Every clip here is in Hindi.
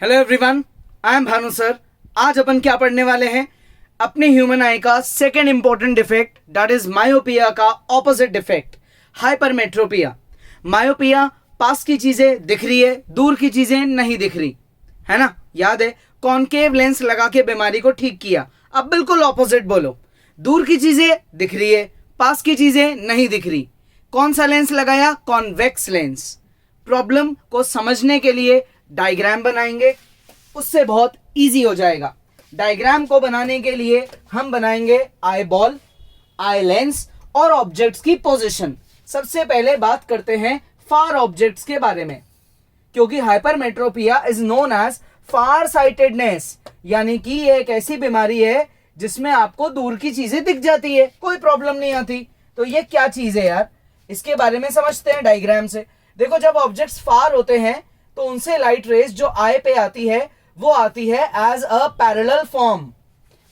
Hello everyone, I am Bhanu sir. आज अपन क्या पढ़ने वाले हैं? अपने ह्यूमन आई का second important defect, that is myopia का ऑपोजिट डिफेक्ट, हाइपरमेट्रोपिया। मायोपिया, पास की चीजें दिख रही है, दूर की चीजें नहीं दिख रही, है ना? याद है, कॉनकेव लेंस लगा के बीमारी को ठीक किया। अब बिल्कुल ऑपोजिट बोलो, दूर की चीजें दिख रही है, पास की चीजें नहीं दिख रही। कौन सा लेंस लगाया? Convex lens. प्रॉब्लम को समझने के लिए डायग्राम बनाएंगे, उससे बहुत इजी हो जाएगा। डायग्राम को बनाने के लिए हम बनाएंगे आई बॉल, आई लेंस और ऑब्जेक्ट्स की पोजीशन। सबसे पहले बात करते हैं फार ऑब्जेक्ट्स के बारे में, क्योंकि hypermetropia is known as far sightedness, यानी कि ये एक ऐसी बीमारी है जिसमें आपको दूर की चीजें दिख जाती है, कोई प्रॉब्लम नहीं आती। तो ये क्या चीज है यार, इसके बारे में समझते हैं डायग्राम से। देखो, जब ऑब्जेक्ट्स फार होते हैं तो उनसे लाइट रेज जो आई पे आती है वो आती है as a parallel form,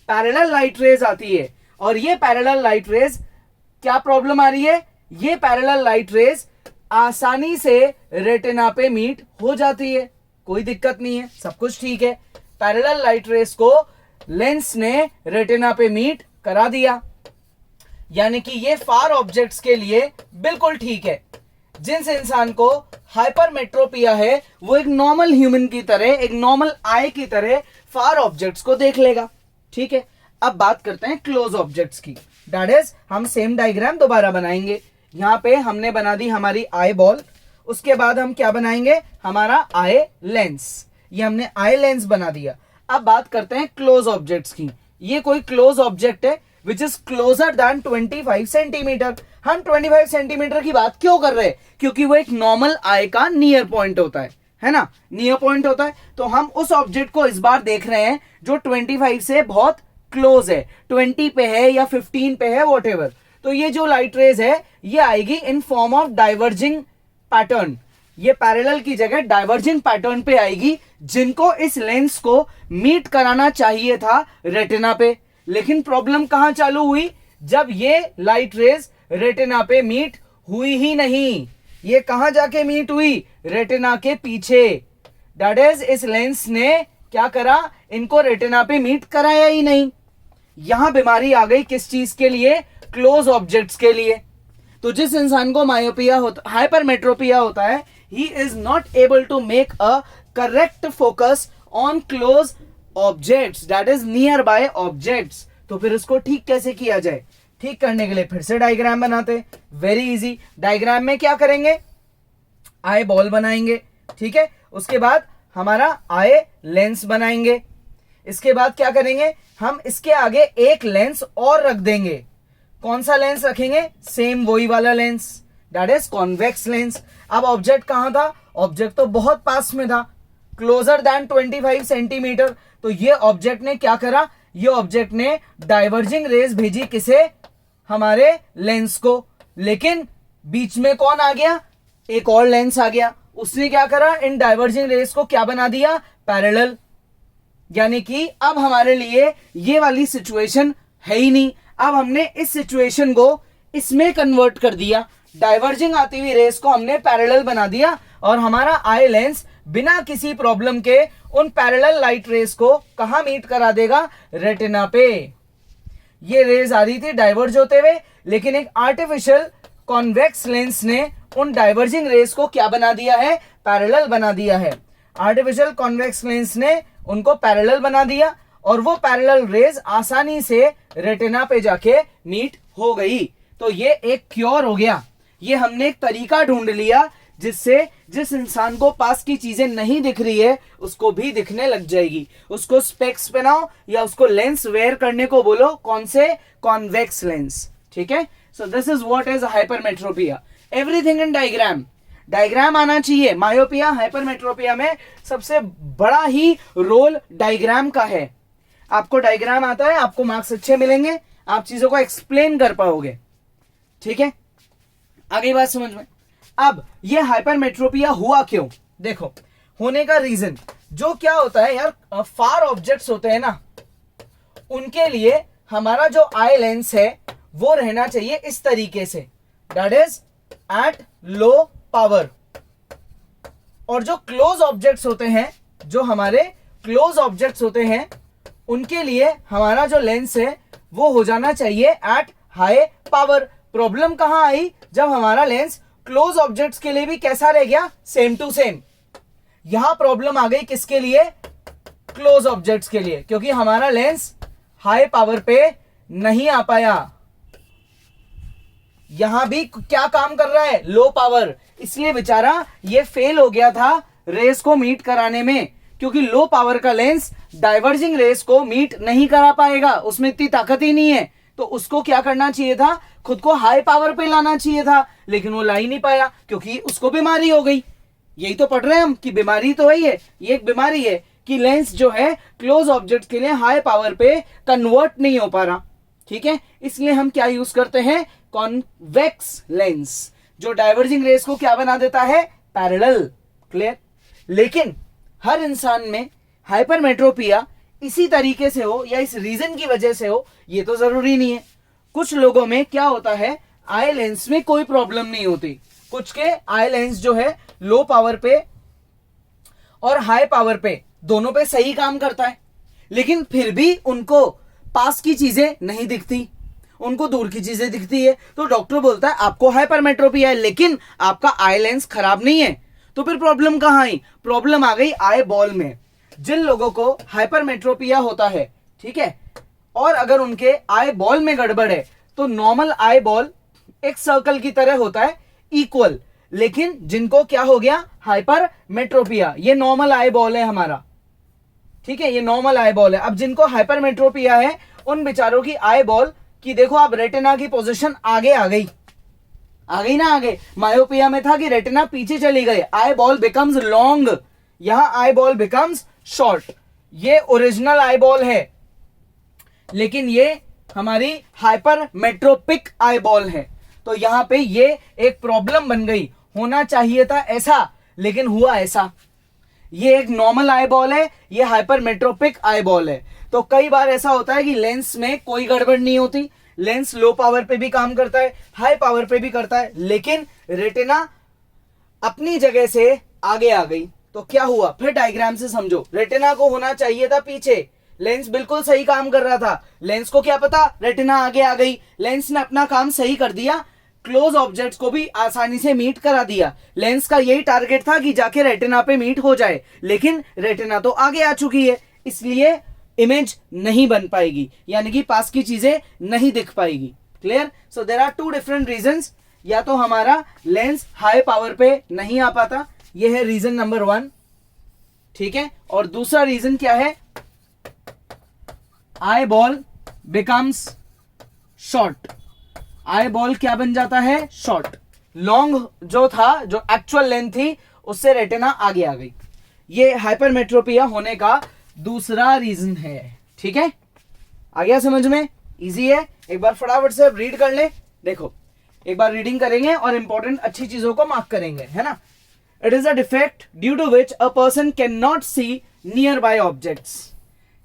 parallel light rays आती है। और ये पैरेलल लाइट रेज, क्या प्रॉब्लम आ रही है? ये पैरेलल लाइट रेज आसानी से रेटिना पे मीट हो जाती है, कोई दिक्कत नहीं है, सब कुछ ठीक है। पैरेलल लाइट रेज को लेंस ने रेटिना पे मीट करा दिया, यानी कि ये फार ऑब्जेक्ट्स के लिए बिल्कुल ठीक है। जिस इंसान को हाइपरमेट्रोपिया है वो एक नॉर्मल ह्यूमन की तरह, एक नॉर्मल आई की तरह फार ऑब्जेक्ट्स को देख लेगा, ठीक है। अब बात करते हैं क्लोज ऑब्जेक्ट्स की, दैट इज हम सेम डायग्राम दोबारा बनाएंगे। यहां पे हमने बना दी हमारी आई बॉल, उसके बाद हम क्या बनाएंगे? हमारा आई लेंस। ये हमने आई लेंस बना दिया। अब बात करते हैं क्लोज ऑब्जेक्ट्स की। ये कोई क्लोज ऑब्जेक्ट है which is closer than 25 centimetre. हम 25 सेंटीमीटर की बात क्यों कर रहे हैं? क्योंकि वो एक नॉर्मल आई का नियर पॉइंट होता है ना? नियर पॉइंट होता है। तो हम उस ऑब्जेक्ट को इस बार देख रहे हैं जो 25 से बहुत क्लोज है, 20 पे है या 15 पे है, वॉट। तो ये जो लाइट रेज है ये आएगी in form of diverging pattern. ये पैरेलल की जगह डाइवर्जिंग पैटर्न पे आएगी, जिनको इस लेंस को मीट कराना चाहिए था रेटिना पे। लेकिन प्रॉब्लम कहां चालू हुई? जब ये लाइट रेज रेटिना पे मीट हुई ही नहीं। ये कहां जाके मीट हुई? रेटिना के पीछे। दैट इज इस लेंस ने क्या करा? इनको रेटिना पे मीट कराया ही नहीं। यहां बीमारी आ गई किस चीज के लिए? क्लोज ऑब्जेक्ट्स के लिए। तो जिस इंसान को मायोपिया होता, हाइपरमेट्रोपिया होता है, he is not able to make a correct focus on close objects, that is nearby objects. तो फिर इसको ठीक कैसे किया जाए? ठीक करने के लिए फिर से डायग्राम बनाते हैं, वेरी इजी। डायग्राम में क्या करेंगे? आई बॉल बनाएंगे, ठीक है। उसके बाद हमारा आई लेंस बनाएंगे। इसके बाद क्या करेंगे? हम इसके आगे एक लेंस और रख देंगे। कौन सा लेंस रखेंगे? सेम वही वाला lens, that is convex lens. अब ऑब्जेक्ट कहां था? ऑब्जेक्ट तो बहुत पास में था, क्लोजर दैन 25 सेंटीमीटर। तो ये ऑब्जेक्ट ने क्या करा? ये ऑब्जेक्ट ने डाइवर्जिंग रेज भेजी, किसे? हमारे लेंस को। लेकिन बीच में कौन आ गया? एक और लेंस आ गया। उसने क्या करा? इन डाइवर्जिंग रेज को क्या बना दिया? पैरेलल। यानी कि अब हमारे लिए ये वाली सिचुएशन है ही नहीं। अब हमने इस सिचुएशन को इसमें कन्वर्ट कर दिया, डाइवर्जिंग आती हुई रेस को हमने पैरेलल बना दिया, और हमारा आई लेंस बिना किसी प्रॉब्लम के उन पैरेलल लाइट रेस को कहां मीट करा देगा? रेटिना पे। ये रेज आ रही थी डाइवर्ज होते हुए, लेकिन एक आर्टिफिशियल कॉन्वेक्स लेंस ने उन डाइवर्जिंग रेस को क्या बना दिया है? पैरेलल बना दिया है। आर्टिफिशियल कॉन्वेक्स लेंस ने उनको पैरेलल बना दिया, और वो पैरेलल रेज आसानी से रेटिना पे जाके मीट हो गई। तो ये एक क्योर हो गया। ये हमने एक तरीका ढूंढ लिया जिससे जिस इंसान को पास की चीजें नहीं दिख रही है उसको भी दिखने लग जाएगी। उसको स्पेक्स पहनाओ या उसको लेंस वेयर करने को बोलो, कौन से? कॉन्वेक्स लेंस, ठीक है। So this is what is hypermetropia. Everything in diagram. Diagram आना चाहिए। मायोपिया, हाइपरमेट्रोपिया में सबसे बड़ा ही रोल डायग्राम का है। आपको डायग्राम आता है, आपको मार्क्स अच्छे मिलेंगे, आप चीजों को एक्सप्लेन कर पाओगे, ठीक है। आगे बात समझ में। अब ये हाइपरमेट्रोपिया हुआ क्यों? देखो, होने का रीजन जो क्या होता है यार, फार ऑब्जेक्ट्स होते हैं ना, उनके लिए हमारा जो आई लेंस है वो रहना चाहिए इस तरीके से, that is at low power. और जो क्लोज ऑब्जेक्ट्स होते हैं जो हमारे क्लोज ऑब्जेक्ट्स होते हैं उनके लिए हमारा जो लेंस है वो हो जाना चाहिए एट हाई पावर। प्रॉब्लम कहां आई? जब हमारा लेंस क्लोज ऑब्जेक्ट्स के लिए भी कैसा रह गया? Same to same. यहां प्रॉब्लम आ गई किसके लिए? क्लोज ऑब्जेक्ट्स के लिए, क्योंकि हमारा लेंस हाई पावर पे नहीं आ पाया। यहां भी क्या काम कर रहा है? Low power. इसलिए बेचारा ये फेल हो गया था रेस को मीट कराने में, क्योंकि लो पावर का लेंस डाइवर्जिंग रेस को मीट नहीं करा पाएगा, उसमें इतनी ताकत ही नहीं है। तो उसको क्या करना चाहिए था? खुद को हाई पावर पे लाना चाहिए था, लेकिन वो ला ही नहीं पाया क्योंकि उसको बीमारी हो गई। यही तो पढ़ रहे हैं हम कि बीमारी तो है, ये एक बीमारी है कि लेंस जो है क्लोज ऑब्जेक्ट के लिए हाई पावर पे कन्वर्ट नहीं हो पा रहा। ठीक है, इसलिए हम क्या यूज करते हैं? कॉन्वेक्स लेंस, जो डाइवर्जिंग रेस को क्या बना देता है? पैरेलल। क्लियर? लेकिन हर इंसान में हाइपरमेट्रोपिया इसी तरीके से हो या इस रीजन की वजह से हो ये तो जरूरी नहीं है। कुछ लोगों में क्या होता है, आई लेंस में कोई प्रॉब्लम नहीं होती, कुछ के आई लेंस जो है लो पावर पे और हाई पावर पे दोनों पे सही काम करता है, लेकिन फिर भी उनको पास की चीजें नहीं दिखती, उनको दूर की चीजें दिखती है। तो डॉक्टर बोलता है आपको हाइपरमेट्रोपिया है, लेकिन आपका आई लेंस खराब नहीं है। तो फिर प्रॉब्लम कहां आई? प्रॉब्लम आ गई आई बॉल में। जिन लोगों को हाइपरमेट्रोपिया होता है, ठीक है, और अगर उनके आई बॉल में गड़बड़ है तो नॉर्मल आई बॉल एक सर्कल की तरह होता है, इक्वल। लेकिन जिनको क्या हो गया? हाइपरमेट्रोपिया, ये नॉर्मल आई बॉल है हमारा, ठीक है, ये नॉर्मल आई बॉल है। अब जिनको हाइपरमेट्रोपिया है उन बेचारों की आई बॉल की देखो आप रेटिना की पोजीशन आगे आ गई ना आगे। मायोपिया में था कि रेटिना पीछे चली गई, आई बॉल बिकम्स लॉन्ग, यहां आई बॉल बिकम्स शॉर्ट। ये ओरिजिनल आई बॉल है, लेकिन ये हमारी हाइपरमेट्रोपिक आई बॉल है। तो यहां पे ये एक प्रॉब्लम बन गई। होना चाहिए था ऐसा, लेकिन हुआ ऐसा। ये एक नॉर्मल आई बॉल है, ये हाइपरमेट्रोपिक आई बॉल है। तो कई बार ऐसा होता है कि लेंस में कोई गड़बड़ नहीं होती, लेंस लो पावर पे भी काम करता है, हाई पावर पे भी करता है, लेकिन रेटिना अपनी जगह से आगे आ गई। तो क्या हुआ? फिर डायग्राम से समझो। रेटिना को होना चाहिए था पीछे, लेंस बिल्कुल सही काम कर रहा था, लेंस को क्या पता रेटिना आगे आ गई, लेंस ने अपना काम सही कर दिया, क्लोज ऑब्जेक्ट्स को भी आसानी से मीट करा दिया। लेंस का यही टारगेट था कि जाके रेटिना पे मीट हो जाए, लेकिन रेटिना तो आगे आ चुकी है, इसलिए इमेज नहीं बन पाएगी, यानी कि पास की चीजें नहीं दिख पाएगी। Clear? So there are two different reasons. या तो हमारा लेंस हाई पावर पे नहीं आ पाता, यह है रीजन नंबर 1, ठीक है। और दूसरा रीजन क्या है? Eye ball becomes short. Eye ball क्या बन जाता है? शॉर्ट। लॉन्ग जो था, जो एक्चुअल लेंथ थी, उससे रेटिना आगे आ गई। ये हाइपरमेट्रोपिया होने का दूसरा रीजन है। ठीक है, आ गया समझ में? इजी है। एक बार फटाफट से रीड कर ले। देखो, एक बार रीडिंग करेंगे और इंपॉर्टेंट अच्छी चीजों को मार्क करेंगे, है ना। It is a defect due to which a person can not see nearby objects,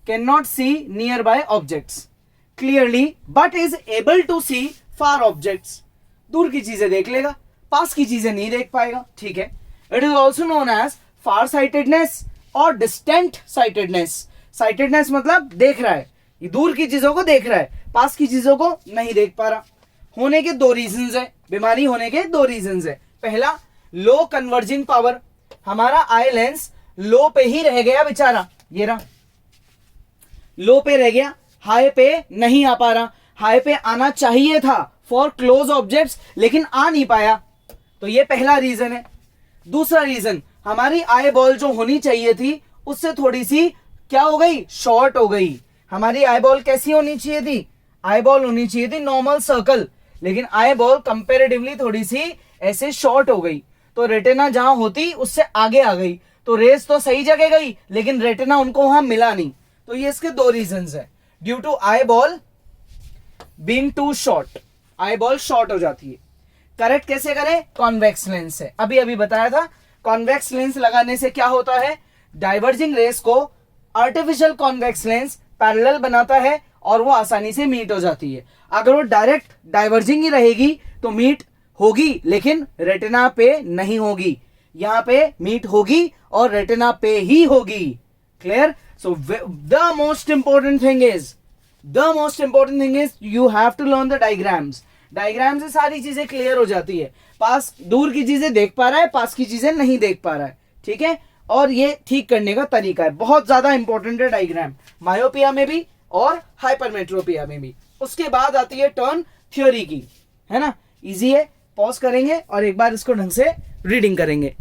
can not see nearby objects clearly but is able to see far objects. दूर की चीजें देख लेगा, पास की चीजें नहीं देख पाएगा। ठीक है। It is also known as far sightedness और डिस्टेंट साइटेडनेस। साइटेडनेस मतलब देख रहा है, ये दूर की चीजों को देख रहा है, पास की चीजों को नहीं देख पा रहा। होने के दो रीजंस है, बीमारी होने के दो रीजंस है। पहला, लो कन्वर्जिंग पावर। हमारा आई लेंस लो पे ही रह गया बेचारा, ये रहा, लो पे रह गया, हाई पे नहीं आ पा रहा। हाई पे आना चाहिए था फॉर क्लोज ऑब्जेक्ट्स, लेकिन आ नहीं पाया। तो ये पहला रीजन है। दूसरा रीजन, हमारी आई बॉल जो होनी चाहिए थी उससे थोड़ी सी क्या हो गई? शॉर्ट हो गई। हमारी आई बॉल कैसी होनी चाहिए थी? आई बॉल होनी चाहिए थी नॉर्मल सर्कल, लेकिन आई बॉल कंपेरेटिवली थोड़ी सी ऐसे शॉर्ट हो गई। तो रेटिना जहां होती उससे आगे आ गई, तो रेस तो सही जगह गई, लेकिन रेटिना उनको वहां मिला नहीं। तो ये इसके दो रीजंस है। Due to eyeball being too short, eyeball short हो जाती है। करेक्ट कैसे करें? कॉन्वेक्स लेंस से। अभी अभी बताया था, कॉन्वेक्स लेंस लगाने से क्या होता है? डाइवर्जिंग रेस को आर्टिफिशियल कॉन्वेक्स लेंस पैरेलल बनाता है और वो आसानी से मीट हो जाती है। अगर वो डायरेक्ट डाइवर्जिंग ही रहेगी तो मीट होगी, लेकिन रेटिना पे नहीं होगी। यहां पे मीट होगी और रेटिना पे ही होगी। Clear? So the most important thing is you have to learn the diagrams. Diagram से सारी चीजें क्लियर हो जाती है। पास दूर की चीजें देख पा रहा है, पास की चीजें नहीं देख पा रहा है। ठीक है, और ये ठीक करने का तरीका है, बहुत ज्यादा इंपॉर्टेंट है डायग्राम, मायोपिया में भी और हाइपरमेट्रोपिया में भी। उसके बाद आती है टर्न थ्योरी की, है ना। इजी है, पॉज करेंगे और एक बार इसको ढंग से रीडिंग करेंगे।